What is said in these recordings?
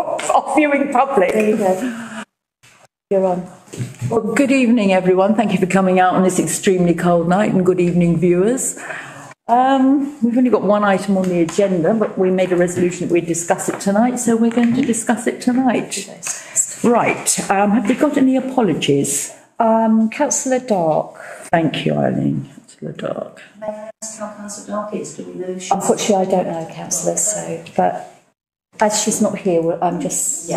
of viewing public. There you go. You're on. Well, good evening, everyone. Thank you for coming out on this extremely cold night, and good evening, viewers. We've only got one item on the agenda, but we made a resolution that we'd discuss it tonight, so we're going to discuss it tonight. Right. Have we got any apologies? Councillor Dark. Thank you, Eileen. Councillor Dark. May I ask how Councillor Dark is? Do we know? Unfortunately, I don't know, Councillor, so, but as she's not here, I'm just...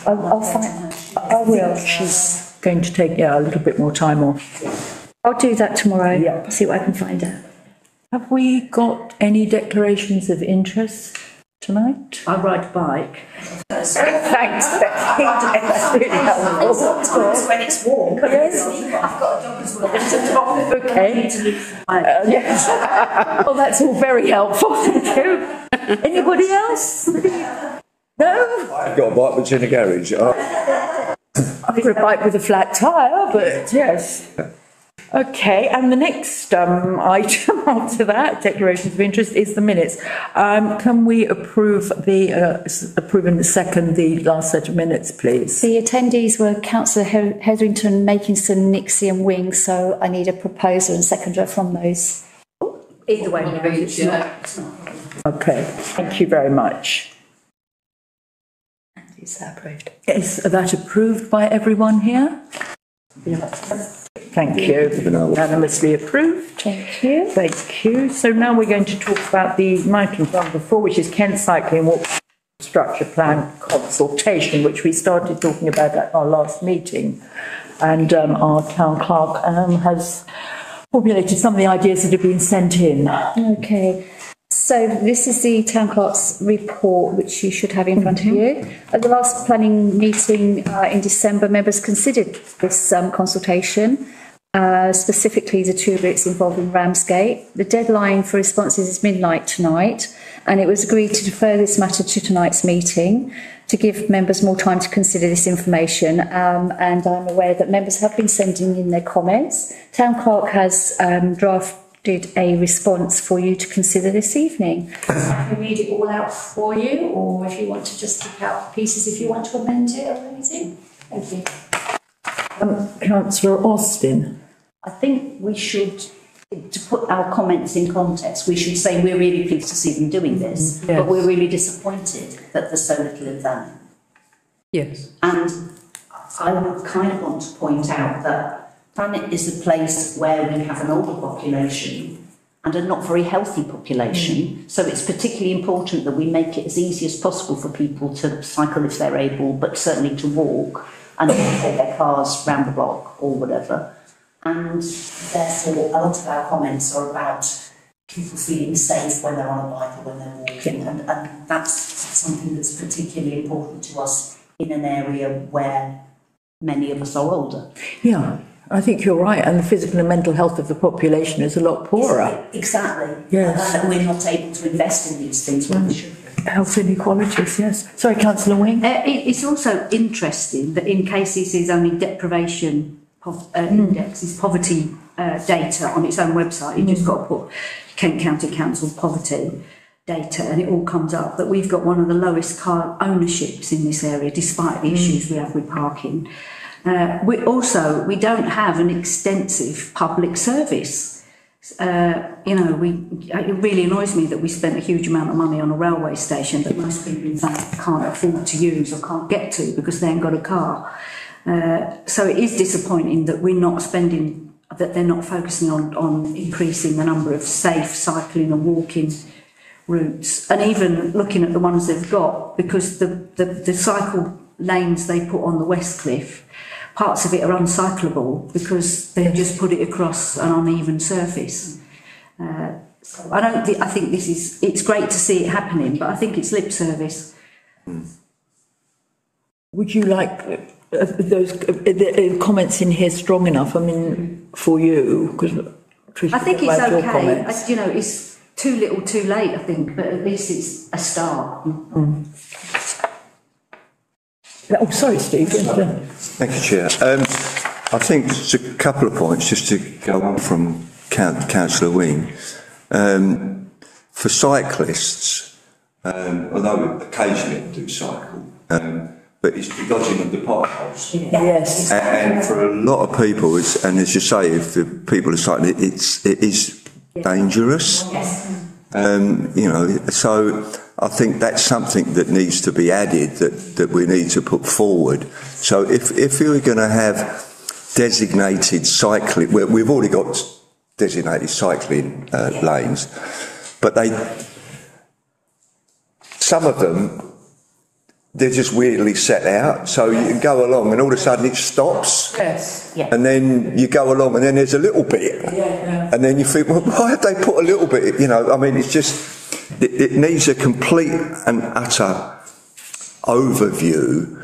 I'll find her. I will. She's going to take, a little bit more time off. I'll do that tomorrow. Yeah. See what I can find out. Have we got any declarations of interest tonight? I ride a bike. Thanks, Becky. That's really helpful. When it's warm. Yes. I've got a dog as well. Okay. Yes. Well, that's all very helpful. Thank you. Anybody else? No? I've got a bike that's in a garage. I've got a bike with a flat tyre, but yes. Okay, and the next item after that, declarations of interest, is the minutes. Can we approve and second the last set of minutes, please? The attendees were Councillor Hetherington, Makinson, Nixie and Wing, so I need a proposer and seconder from those. Either way, Okay, thank you very much. Is that approved? Is that approved by everyone here? Thank you. Unanimously approved. Thank you. Thank you. So now we're going to talk about the item number 4, which is Kent Cycling Walk Structure Plan Consultation, which we started talking about at our last meeting. And our town clerk has formulated some of the ideas that have been sent in. Okay. So this is the Town Clerk's report, which you should have in front of you. At the last planning meeting in December, members considered this consultation, specifically the two bits involving Ramsgate. The deadline for responses is midnight tonight, and it was agreed to defer this matter to tonight's meeting to give members more time to consider this information. And I'm aware that members have been sending in their comments. Town Clerk has drafted a response for you to consider this evening. I can read it all out for you, or if you want to just pick out pieces if you want to amend it or anything. Thank you. Councillor Austin. I think we should, to put our comments in context, we should say we're really pleased to see them doing this, yes, but we're really disappointed that there's so little of that. Yes. And I would kind of want to point out that Thanet is a place where we have an older population and a not very healthy population, so it's particularly important that we make it as easy as possible for people to cycle if they're able, but certainly to walk and take their cars round the block or whatever. And therefore, a lot of our comments are about people feeling safe when they're on a bike or when they're walking, and that's something that's particularly important to us in an area where many of us are older. Yeah. I think you're right, and the physical and mental health of the population is a lot poorer. Exactly. Yes. And we're not able to invest in these things when we should. Health inequalities, yes. Sorry, Councillor Wing. It's also interesting that in case this is only deprivation indexes poverty data on its own website, you just got to put Kent County Council poverty data and it all comes up, that we've got one of the lowest car ownerships in this area despite the issues we have with parking. We don't have an extensive public service. It really annoys me that we spent a huge amount of money on a railway station that most people in fact can't afford to use or can't get to because they ain't got a car. So it is disappointing that they're not focusing on increasing the number of safe cycling and walking routes, and even looking at the ones they've got, because the cycle lanes they put on the West Cliff, parts of it are uncyclable because they've just put it across an uneven surface. So I think it's great to see it happening, but I think it's lip service. Would you like those comments in here strong enough? I mean, for you, because I think it's okay. It's too little, too late. I think, but at least it's a start. Oh, sorry, Steve. Thank you, Chair. I think just a couple of points just to go on from Councillor Wing. For cyclists, although occasionally I do cycle. But it's the dodging of the potholes. Yes. And for a lot of people, and as you say, if the people are cycling, it is dangerous. So I think that's something that needs to be added, that we need to put forward. So if you're going to have designated cycling, we've already got designated cycling lanes, but some of them, they're just weirdly set out, so you can go along and all of a sudden it stops. Yes. Yeah. And then you go along and then there's a little bit. Yeah. And then you think, well, why have they put a little bit? It's just, it needs a complete and utter overview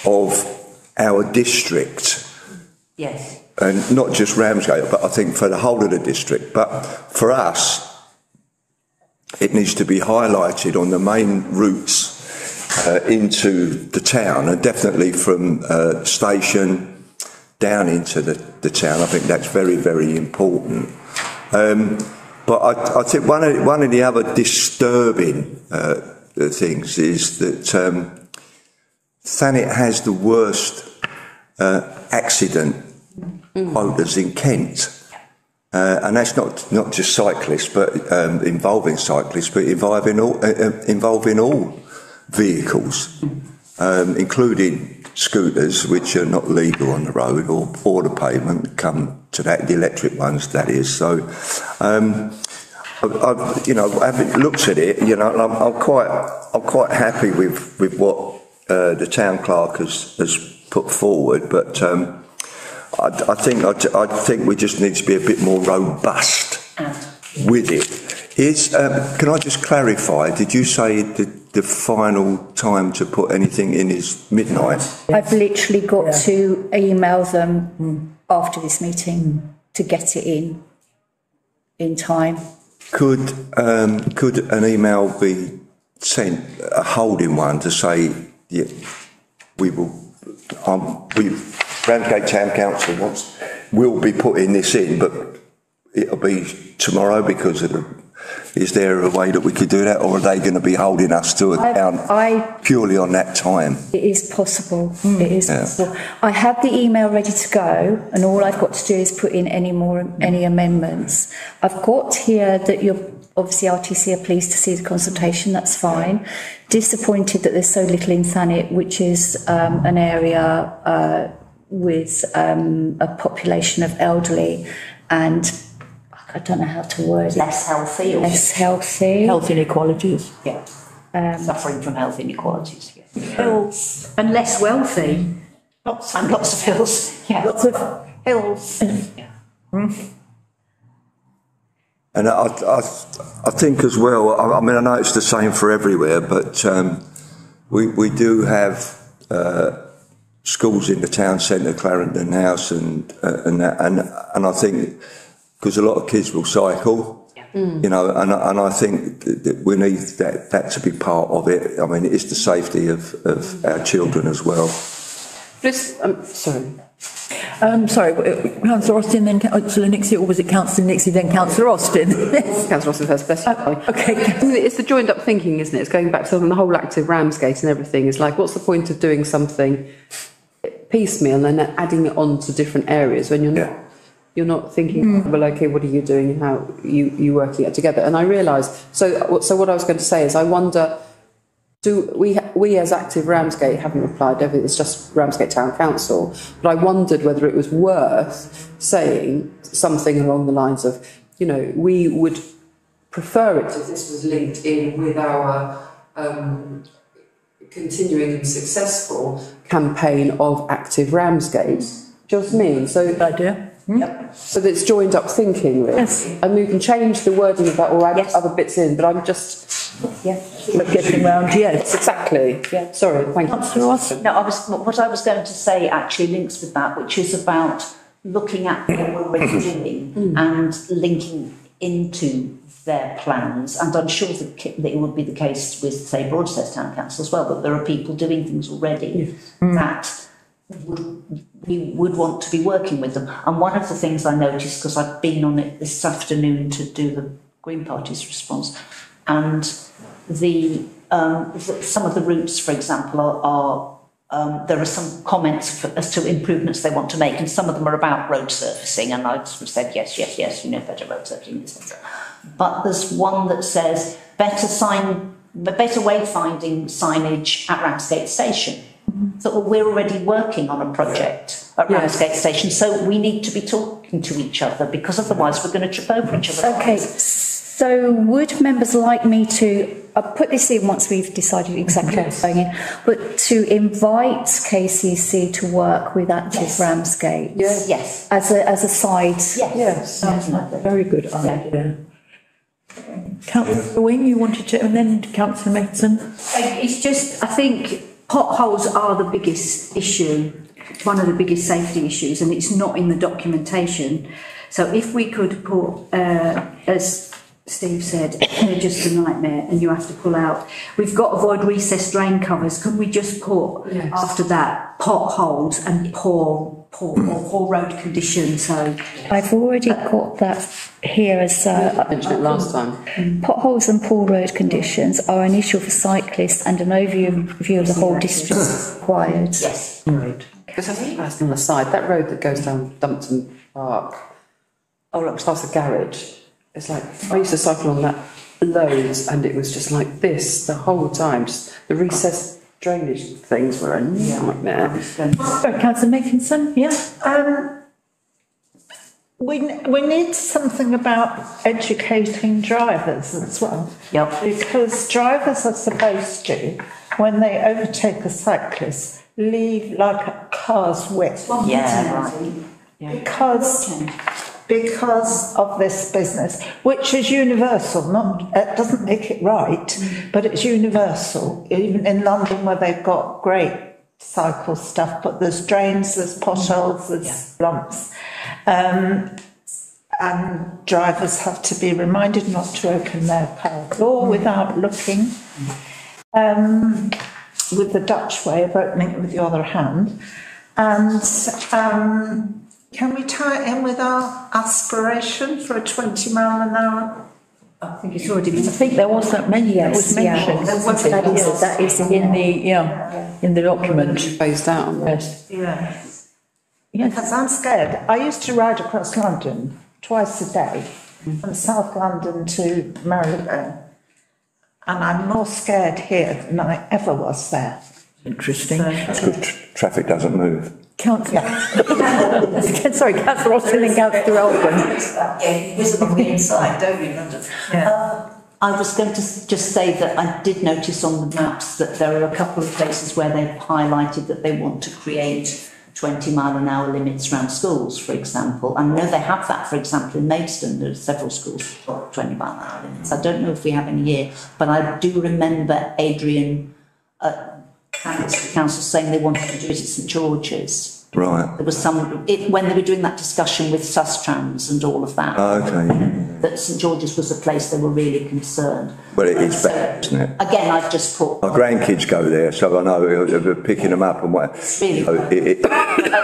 of our district. Yes. And not just Ramsgate, but I think for the whole of the district. But for us, it needs to be highlighted on the main routes into the town, and definitely from station down into the town. I think that's very, very important. But I think one of the other disturbing things is that Thanet has the worst accident quotas in Kent. And that's not just cyclists, but involving cyclists, but involving all vehicles, including scooters, which are not legal on the road or the pavement. Come to that, the electric ones, that is. So, having looked at it, I'm quite happy with what the town clerk has put forward, but I think we just need to be a bit more robust with it. Can I just clarify? Did you say the final time to put anything in is midnight? I've literally got to email them after this meeting to get it in time. Could an email be sent, a holding one, to say, yeah, we will, Ramsgate Town Council will be putting this in, but it'll be tomorrow because of is there a way that we could do that, or are they going to be holding us to account purely on that time? It is possible. It is possible. I have the email ready to go, and all I've got to do is put in any amendments. I've got here that you're obviously RTC are pleased to see the consultation. That's fine. Disappointed that there's so little in Thanet, which is an area with a population of elderly and I don't know how to word it. Less healthy. Less healthy. Health inequalities. Yeah. Suffering from health inequalities. Yeah. Hills. And less wealthy. Lots of hills. Yeah. Lots of hills. Yeah. And I think as well, I mean, I know it's the same for everywhere, but we do have schools in the town centre, Clarendon House, and I think because a lot of kids will cycle, and I think that we need that to be part of it. I mean, it's the safety of our children as well. Sorry, Councillor Austin, then Councillor Nixie, or was it Councillor Nixie, then Councillor Austin? Councillor Austin first, bless you. Okay. It's the joined up thinking, isn't it? It's going back to the whole active Ramsgate and everything. It's like, what's the point of doing something piecemeal and then adding it on to different areas when you're not thinking, well, okay, what are you doing and how you working it together? And I realised, so what I was going to say is I wonder, do we as Active Ramsgate haven't replied, it's just Ramsgate Town Council, but I wondered whether it was worth saying something along the lines of, we would prefer it if this was linked in with our continuing and successful campaign of Active Ramsgate. Do you know what I mean? So, Good idea. Yep. So that it's joined up thinking, really. Yes. And we can change the wording of that or add other bits in, but I'm just... We're getting round, yes. Exactly. Yeah. Sorry, thank you. No, what I was going to say actually links with that, which is about looking at what we're already doing and linking into their plans. And I'm sure that it would be the case with, say, Broadstairs Town Council as well, but there are people doing things already that we would want to be working with them. And one of the things I noticed, because I've been on it this afternoon to do the Green Party's response, and some of the routes, for example, there are some comments as to improvements they want to make, and some of them are about road surfacing, and I sort of said, yes, better road surfacing, etc. But there's one that says better wayfinding signage at Ramsgate Station. So we're already working on a project at Ramsgate Station, so we need to be talking to each other, because otherwise we're going to trip over each other. Okay, so would members like me to, I'll put this in once we've decided exactly what's going in, but to invite KCC to work with Active Ramsgate? Yes. As a side? Yes, very good idea. Councillor Wing, you wanted to, and then Councillor Mason. It's just, I think potholes are the biggest issue, one of the biggest safety issues, and it's not in the documentation. So if we could put, as Steve said, they're just a nightmare and you have to pull out. We've got to avoid recessed drain covers. Can we just put, after that, potholes and poor road conditions? So I've already got that here as I mentioned it last time. potholes and poor road conditions are an issue for cyclists, and an overview of the whole district is required. Yes. Right. Because I think that's on the side, that road that goes down Dumpton Park, past the garage. It's like, I used to cycle on that loads, and it was just like this the whole time. Just the recessed drainage things were a nightmare. Councillor Makinson, We need something about educating drivers as well. Yep. Because drivers are supposed to, when they overtake a cyclist, leave like a car's width. Because of this business, which is universal, it doesn't make it right, but it's universal. Even in London, where they've got great cycle stuff, but there's drains, there's potholes, there's lumps. And drivers have to be reminded not to open their car door without looking, with the Dutch way of opening it with the other hand. And can we tie it in with our aspiration for a 20 mile an hour? I think it's already been. I think there was that mentioned. Yes, It was mentioned. that is in the document. Phased out. Yes. Yes. Yes. Because I'm scared. I used to ride across London twice a day, from South London to Marylebone, and I'm more scared here than I ever was there. Interesting. That's good. Traffic doesn't move. Councillor. Sorry, Councillor Austin and Councillor Oldham. Yeah, visible on the inside, don't you, London? I was going to just say that I did notice on the maps that there are a couple of places where they've highlighted that they want to create 20 mile an hour limits around schools, for example. I know they have that, for example, in Maidstone. There are several schools that have got 20 mile an hour limits. I don't know if we have any here, but I do remember Adrian council saying they wanted to do it at St George's. Right. There was when they were doing that discussion with Sustrans and all of that. Okay. That St George's was a place they were really concerned. Well, it is better, isn't it? Again, I've just put. My grandkids go there, so I know they're picking them up and what. Really.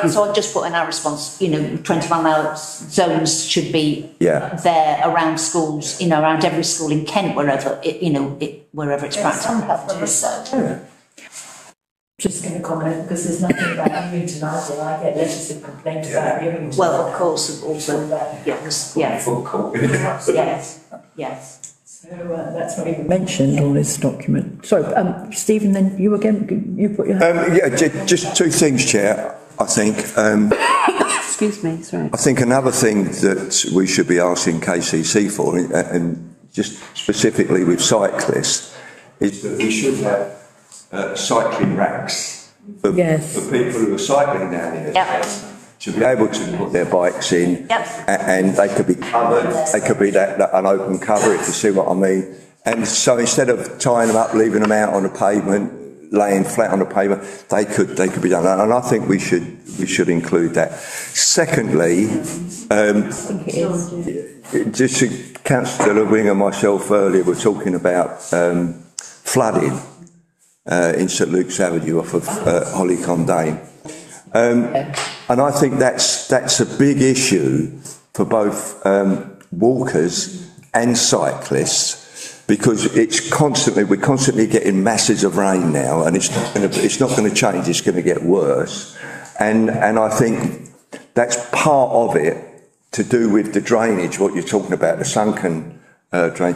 So I've just put in our response, 20 mile an hour zones should be there around schools, around every school in Kent, wherever wherever it's practical to do so. Just going to comment because there's nothing about you tonight, and I get letters of complaint about you. Well, of course, also yes. So that's not even mentioned on this document. Sorry, Stephen. Then you again. You put your hand. Just two things, Chair. I think. Excuse me, sorry. I think another thing that we should be asking KCC for, and just specifically with cyclists, is that we should have cycling racks for people who are cycling down here. To be able to put their bikes in, and they could be covered. They could be an open cover, if you see what I mean. And so instead of tying them up, leaving them out on the pavement, laying flat on the pavement, they could be done. And I think we should include that. Secondly, just Councillor Wing and myself earlier were talking about flooding in St Luke's Avenue off of Hollycombe. And I think that's a big issue for both walkers and cyclists, because we're constantly getting masses of rain now, and it's not going to change. It's going to get worse, and I think that's part of it to do with the drainage. What you're talking about, the sunken drain.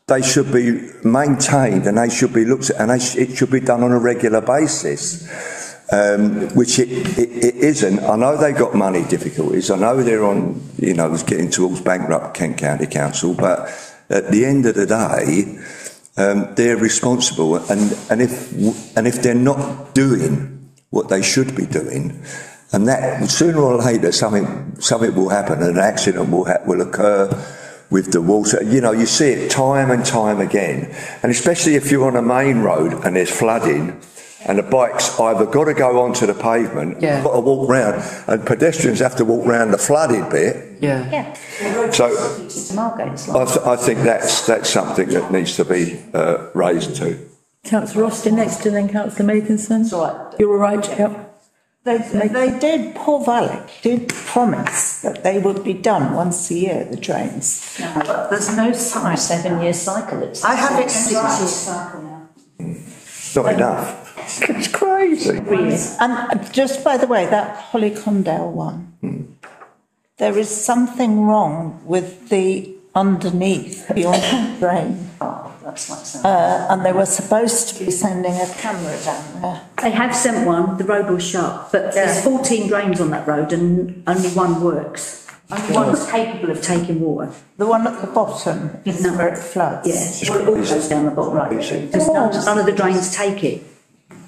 They should be maintained, and they should be looked at, and it should be done on a regular basis. Which it isn't. I know they've got money difficulties. I know they're on, it's getting towards bankrupt Kent County Council, but at the end of the day, they're responsible. And if they're not doing what they should be doing, and that sooner or later something will happen, an accident will occur with the water. You see it time and time again, and especially if you're on a main road and there's flooding. And the bike's either got to go onto the pavement, or got to walk round, and pedestrians have to walk round the flooded bit. Yeah. So I think that's something that needs to be raised too. Councillor Austin next, and then Councillor Makinson. That's all right. You're all right, yep. They did, Paul Vallick did promise that they would be done once a year, the drains. No, but there's no 7-year cycle. I have it in 6-year cycle now. Not enough. It's crazy. And just by the way, that Holly Condell one, there is something wrong with the underneath beyond the drain. Oh, that's like something. And they were supposed to be sending a camera down there. They have sent one, the road was shut, but there's 14 drains on that road and only one works. Only one is capable of taking water. The one at the bottom is where it floods. Yes, well, it all goes down the bottom right. Because none of the drains take it.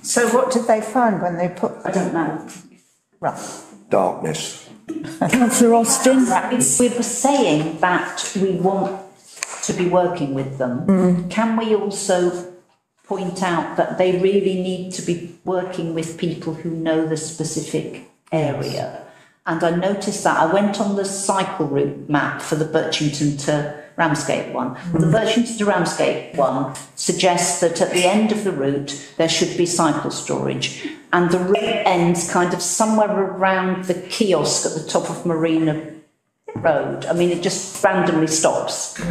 So what did they find when they put... I don't know. Right. Darkness. Councillor Austin. We were saying that we want to be working with them. Can we also point out that they really need to be working with people who know the specific area? And I noticed that I went on the cycle route map for the Birchington to Ramsgate one. The Birchington to Ramsgate one suggests that at the end of the route there should be cycle storage, and the route ends kind of somewhere around the kiosk at the top of Marina Road. I mean, it just randomly stops. There's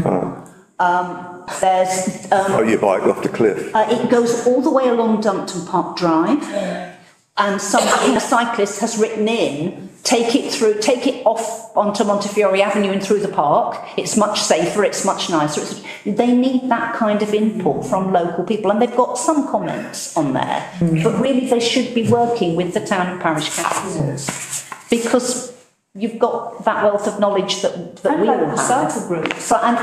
your bike off the cliff. it goes all the way along Dumpton Park Drive, and a cyclist has written in, take it off onto Montefiore Avenue and through the park. It's much safer, it's much nicer. They need that kind of input from local people, and they've got some comments on there, but really they should be working with the town and parish councils, because you've got that wealth of knowledge that we all have. Cycle groups. So, and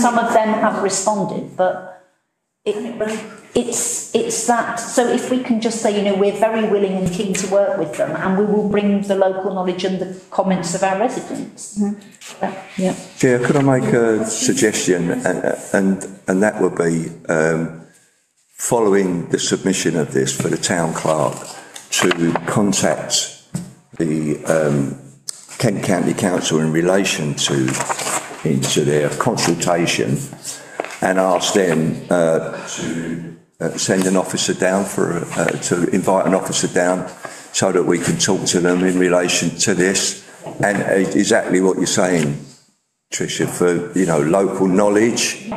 some of them have responded, but it's that. So if we can just say, we're very willing and keen to work with them, and we will bring the local knowledge and the comments of our residents. Yeah. Chair, could I make a suggestion? And that would be, following the submission of this for the town clerk, to contact the Kent County Council in relation into their consultation, and ask them to send an officer down to invite an officer down so that we can talk to them in relation to this, and exactly what you're saying, Tricia, for local knowledge,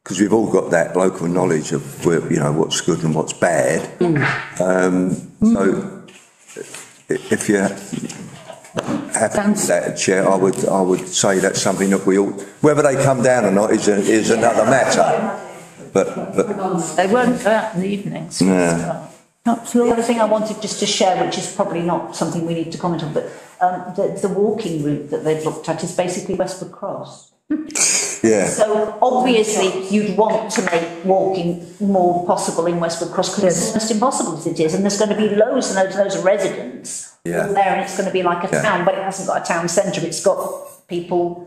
because we've all got that local knowledge of what's good and what's bad. So if you're happy with that, Chair, I would say that's something that we all, whether they come down or not is another matter. But They weren't out in the evenings. Yeah. The other thing I wanted just to share, which is probably not something we need to comment on, but the walking route that they've looked at is basically Westwood Cross. Yeah. So obviously you'd want to make walking more possible in Westwood Cross, because it's almost impossible as it is, and there's going to be loads and loads of residents there, and it's going to be like a town, but it hasn't got a town centre. It's got people.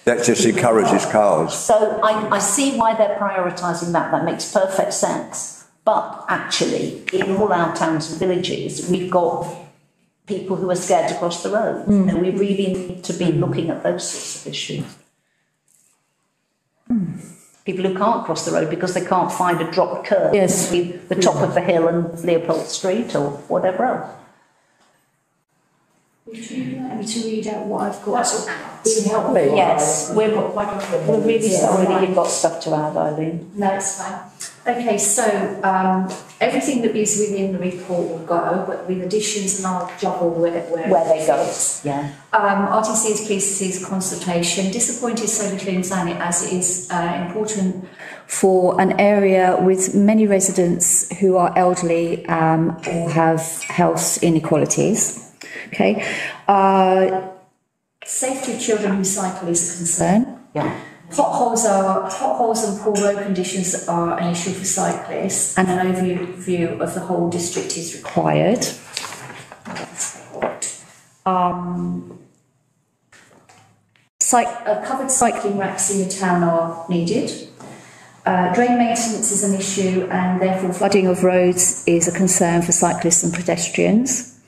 That just encourages cars. So I see why they're prioritising that. That makes perfect sense. But actually, in all our towns and villages, we've got people who are scared to cross the road. We really need to be looking at those sorts of issues. People who can't cross the road because they can't find a dropped curb between the top of the hill and Leopold Street or whatever else. Would you like me to read out what I've got? Yes, we're really sorry that you've got stuff to add, Eileen. No, it's fine. Okay, so everything that is within the report will go, but with additions, and I'll juggle where they go. Yeah. RTC is pleased to see his consultation. Disappointed so little in Thanet as it is important for an area with many residents who are elderly or have health inequalities. Okay. Safety of children who cycle is a concern. Yeah. Potholes and poor road conditions are an issue for cyclists, and an overview of the whole district is required. Covered cycling racks in the town are needed. Drain maintenance is an issue, and therefore flooding of roads is a concern for cyclists and pedestrians.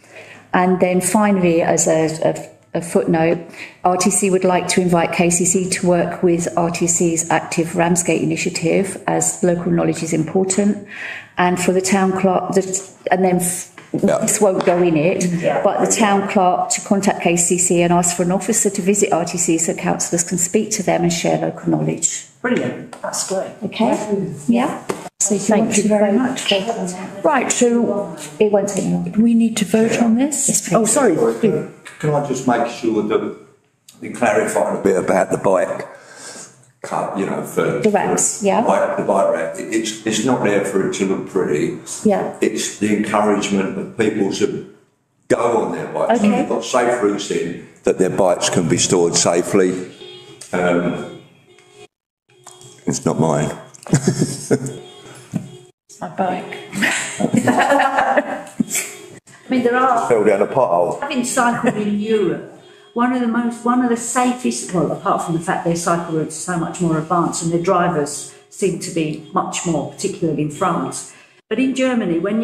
And then finally, as a footnote, RTC would like to invite KCC to work with RTC's active Ramsgate initiative, as local knowledge is important, and for the town clerk, this won't go in it, but the town clerk to contact KCC and ask for an officer to visit RTC so councillors can speak to them and share local knowledge. Brilliant, that's great. Okay? Yeah. So Thank you very much. Right, so it won't take long. we need to vote on this? Yes, please. Oh, sorry. Can I just make sure that we clarify a bit about the bike cut, for The racks, yeah. The bike rack. It's not there for it to look pretty. Yeah. It's the encouragement of people to go on their bikes. Okay. We've got safe routes in that their bikes can be stored safely. It's not mine. My bike. I mean, there are. Fell down a pothole. Having cycled in Europe, one of the safest, well, apart from the fact their cycle routes are so much more advanced and their drivers seem to be much more, particularly in France. But in Germany, when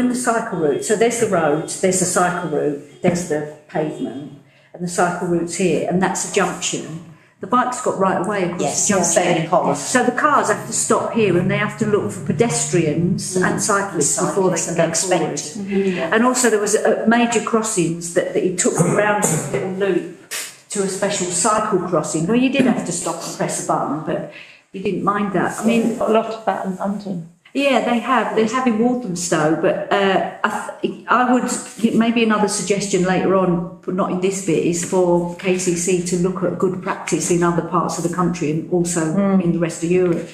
the cycle route, so there's the road, there's the cycle route, there's the pavement, and the cycle route's here, and that's a junction. The bike's got right away across the junction. So the cars have to stop here, and they have to look for pedestrians and cyclists before they can go forward. And also there was major crossings that he took around a little loop to a special cycle crossing. Well, you did have to stop and press a button, but you didn't mind that. I mean, A lot of that in London. yeah, they have in Walthamstow, but I would, maybe another suggestion later on, but not in this bit, is for KCC to look at good practice in other parts of the country and also in the rest of Europe.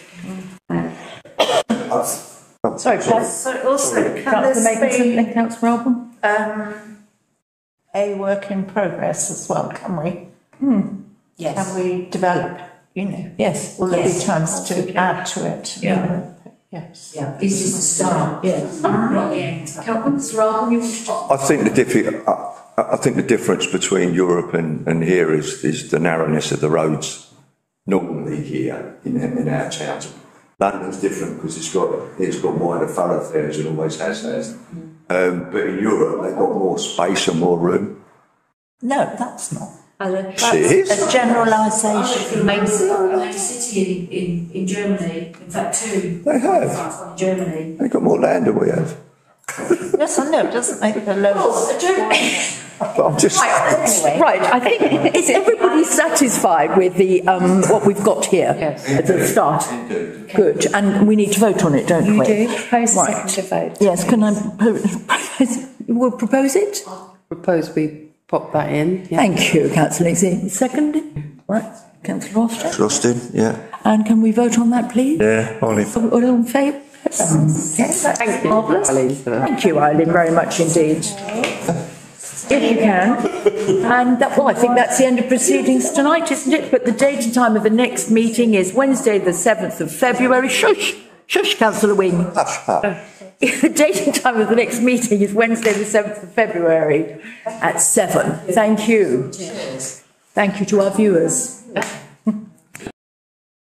Sorry, Claire. So also, can Councillor this Makinson, be Councillor Alban? a work in progress as well, can we? Yes. Can we develop, Yes. will there be Yes. times to add to it? Yeah. Yes. Yeah, this is the start. Yes. Not the end. Councillor Alban, you wanted to... I think the difference between Europe and here is the narrowness of the roads. Normally here in our towns, London's different because it's got wider thoroughfares and always has. But in Europe they've got more space and more room. No, that's not. It is. A generalisation. The main city in Germany, in fact two. They have. One in Germany. They've got more land than we have. Yes, I know, it doesn't make the loads. But I'm just. Right, I think, is everybody satisfied with the, what we've got here? Yes. At the start? Indeed. Good, and we need to vote on it, don't we? You do. Propose a Right. second to vote. Yes, can I propose, you will propose it? Propose we pop that in. Yeah. Thank you, Councillor Nixie. Seconded? Right, Councillor Austin. Austin, yeah. And can we vote on that, please? Yeah, Ollie. All in favour? Yes, Thank you, marvellous. Eileen, for that. Thank you, Eileen, very much indeed. If you can. And I think that's the end of proceedings tonight, isn't it? But the date and time of the next meeting is Wednesday, the 7th of February. Shush, Councillor Wing. The date and time of the next meeting is Wednesday, the 7th of February at 7. Thank you. Thank you to our viewers.